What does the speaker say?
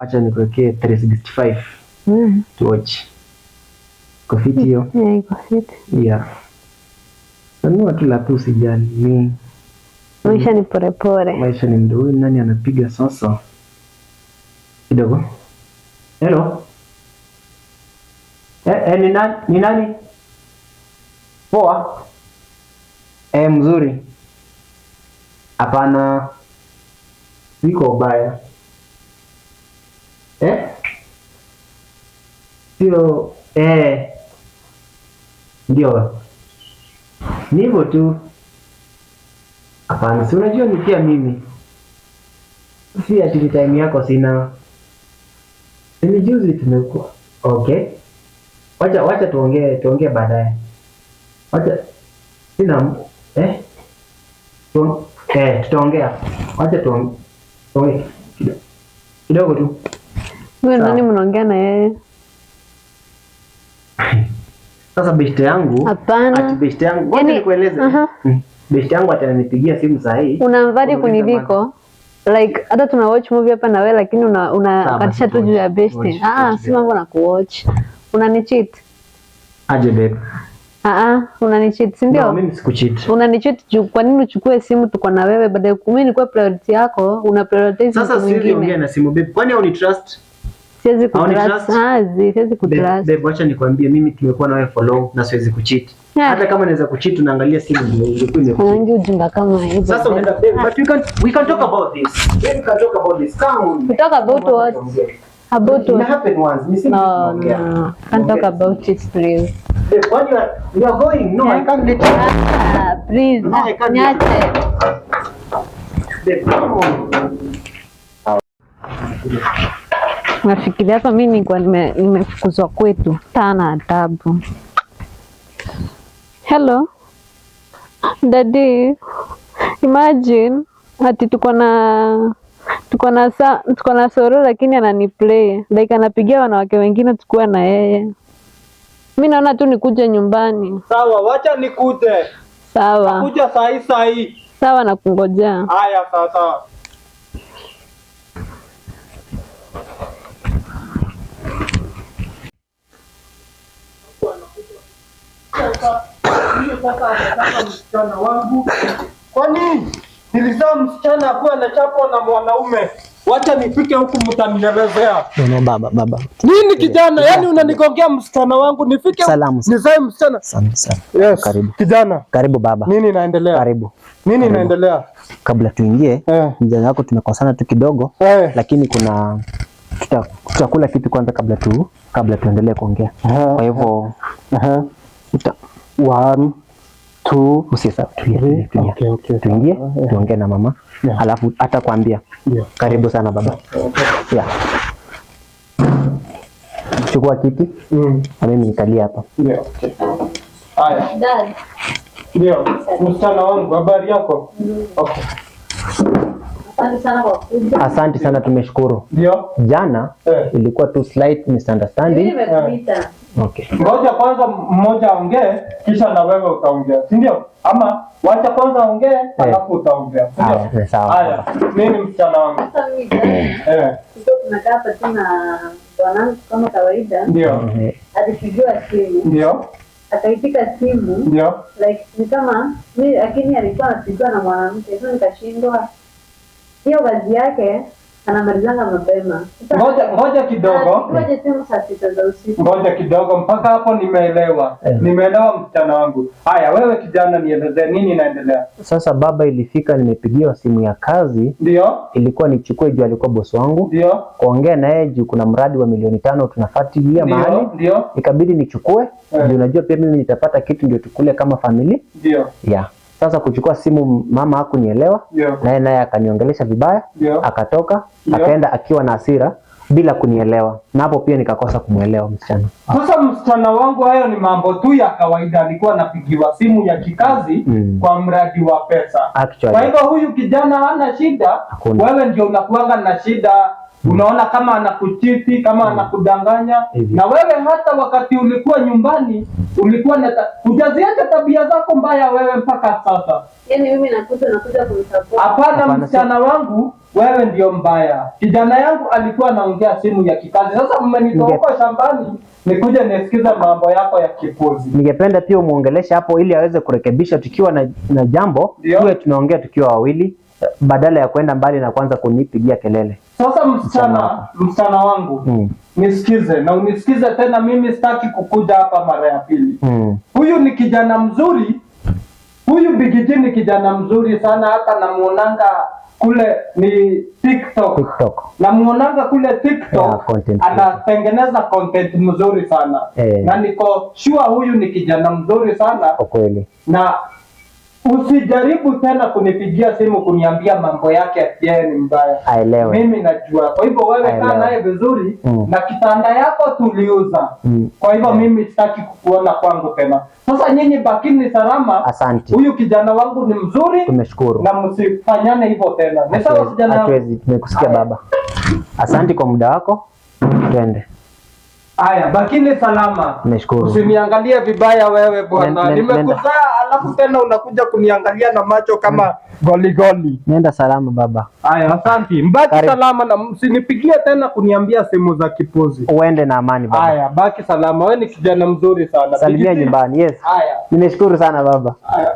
Acha nikuwekee 365 to watch. Kwa fiti hiyo? Yeah, iko fiti. Yeah. Nunua tu la tu usijali. Maisha ni pole. Maisha ni ndio. Nani anapiga sasa? Kidogo. Hello. Ni nani? Poa. Mzuri. Hapana. Siko baya. Sio ndio. Ni hivyo tu. Hapana, si unajua ni pia mimi. Si ati time yako sina. Ni juzi tumekuwa. Okay. Wacha tuongee baadaye. Wacha sina tutaongea. Wacha tuongee kidogo tu. Wewe nani mnaongea na yeye? Sasa beshte yangu. Hapana. Ati beshte yangu. Ngoja nikueleze. Beshte yangu atanipigia simu saa hii. Unamvadi kuniliko. Like hata tuna watch movie hapa na wewe lakini unakatisha tu juu ya beshte. Si mambo na kuwatch. Unanicheat. Aje babe. Unanicheat, si ndio? No, mimi sikucheat. Unanicheat juu kwa nini uchukue simu tuko na wewe baada ya mimi nilikuwa priority yako, una prioritize sasa mtu mwingine. Sasa siwezi ongea na simu babe. Kwani au ni trust? Siwezi kutrust. Siwezi kutrust. Babe, acha nikwambie mimi tumekuwa na wewe for long na siwezi kucheat. Hata kama naweza kucheat tunaangalia simu ndio ilikuwa imekuwa ujinga kama hivi. Sasa unaenda babe, but we can talk about this. We can talk about this. Come on. We talk about what? About what? It happened once. No. Can't talk about it, please. Babe, when you are going, no, I can't let you. Please. No, I can't. Babe, come on. Nafikiria hapa mimi nilikuwa nimefukuzwa kwetu. Tana adabu. Hello. Daddy. Imagine ati tuko na Soro lakini ananiplay. Like anapigia wanawake wengine tukua na yeye. Mimi naona tu nikuje nyumbani. Sawa, wacha nikuje. Sawa. Nakuja saa hii. Sawa, nakungojea. Haya, sawa. Msichana wangu. Kwani nilizaa msichana akuwa anachapwa na mwanaume? Wacha nifike huku mtanielezea. No, baba. Nini kijana? Yaani unanigongea msichana wangu nifike nizae msichana? Sana. Yes. Karibu. Kijana. Karibu baba. Nini inaendelea? Karibu. Nini inaendelea? Kabla tuingie, mjana wako tumekosana tu kidogo, lakini kuna tutakula kitu kwanza kabla tuendelee kuongea. Kwa hivyo 1 2 usisa tuingie tuongee na mama, alafu atakwambia. Karibu sana baba. Chukua kiti. Mimi nikalia hapa. Haya. Dad. Ndio, msichana wangu, habari yako? Okay. Asante sana, tumeshukuru. Ndio. Jana ilikuwa tu slight misunderstanding. Okay. Ngoja kwanza mmoja aongee kisha na wewe utaongea. Si ndio? Ama wacha kwanza aongee alafu utaongea. Ndio. Sawa. Haya, mimi msichana wangu. Sasa mimi tunakaa hapa tena bwanangu kama kawaida. Ndio. Alipigiwa simu. Ndio. Akaitika simu. Ndio. Like ni kama mimi lakini alikuwa anapigwa na mwanamke. Sasa nikashindwa. Hiyo kazi yake anamalizanga mapema. Ngoja kidogo. Ngoja kidogo mpaka hapo nimeelewa. Nimeelewa msichana wangu. Haya, wewe kijana nielezee nini inaendelea? Sasa baba, ilifika nimepigiwa simu ya kazi. Ndio. Ilikuwa nichukue juu alikuwa bosi wangu. Ndio. Kuongea na yeye juu kuna mradi wa milioni 5 tunafuatilia mahali. Ndio. Ikabidi nichukue. Ndio unajua pia mimi nitapata kitu ndio tukule kama familia. Ndio. Sasa kuchukua simu mama hakunielewa, naye akaniongelesha vibaya, akatoka, akaenda akiwa na hasira bila kunielewa. Na hapo pia nikakosa kumuelewa msichana. Sasa msichana wangu, hayo ni mambo tu ya kawaida, alikuwa anapigiwa simu ya kikazi kwa mradi wa pesa. Kwa hivyo huyu kijana hana shida, wewe ndio unakuanga na shida. Unaona kama anakuchiti, kama anakudanganya. Na wewe hata wakati ulikuwa nyumbani, ulikuwa hujaziacha tabia zako mbaya wewe mpaka sasa. Yaani mimi nakuja kumsupport. Hapana msichana wangu, wewe ndio mbaya. Kijana yangu alikuwa anaongea simu ya kikazi. Sasa mmenitoa huko shambani nikuje nisikize mambo yako ya kipuzi. Ningependa pia umuongeleshe hapo ili aweze kurekebisha, tukiwa na jambo tuwe tunaongea tukiwa wawili badala ya kwenda mbali na kwanza kunipigia kelele. Sasa msichana wangu nisikize na unisikize tena, mimi sitaki kukuja hapa mara ya pili. Huyu ni kijana mzuri, huyu Bigiji ni kijana mzuri sana, hata namuonanga kule ni TikTok. Namuonanga kule TikTok, anatengeneza content mzuri sana. Na niko sure huyu ni kijana mzuri sana kweli. Na usijaribu tena kunipigia simu kuniambia mambo yake yeye ni mbaya. Mimi najua. Kwa hivyo wewe kaa naye vizuri na kitanda yako tuliuza. Kwa hivyo mimi sitaki kukuona kwangu tena. Sasa nyinyi bakini salama. Asante. Huyu kijana wangu ni mzuri. Tumeshukuru. Na msifanyane hivyo tena. Ni sawa kijana wangu? Hatuwezi, tumekusikia baba. Asante kwa muda wako. Twende. Haya, bakini salama. Nashukuru. Usiniangalie vibaya wewe bwana. Nimekuzaa alafu tena unakuja kuniangalia na macho kama goli. Nenda salama baba. Haya, asante. Mbaki salama na msinipigie tena kuniambia simu za kipuzi. Uende na amani baba. Haya, baki salama. Wewe ni kijana mzuri sana. Salimia nyumbani. Yes. Haya. Nimeshukuru sana baba. Haya.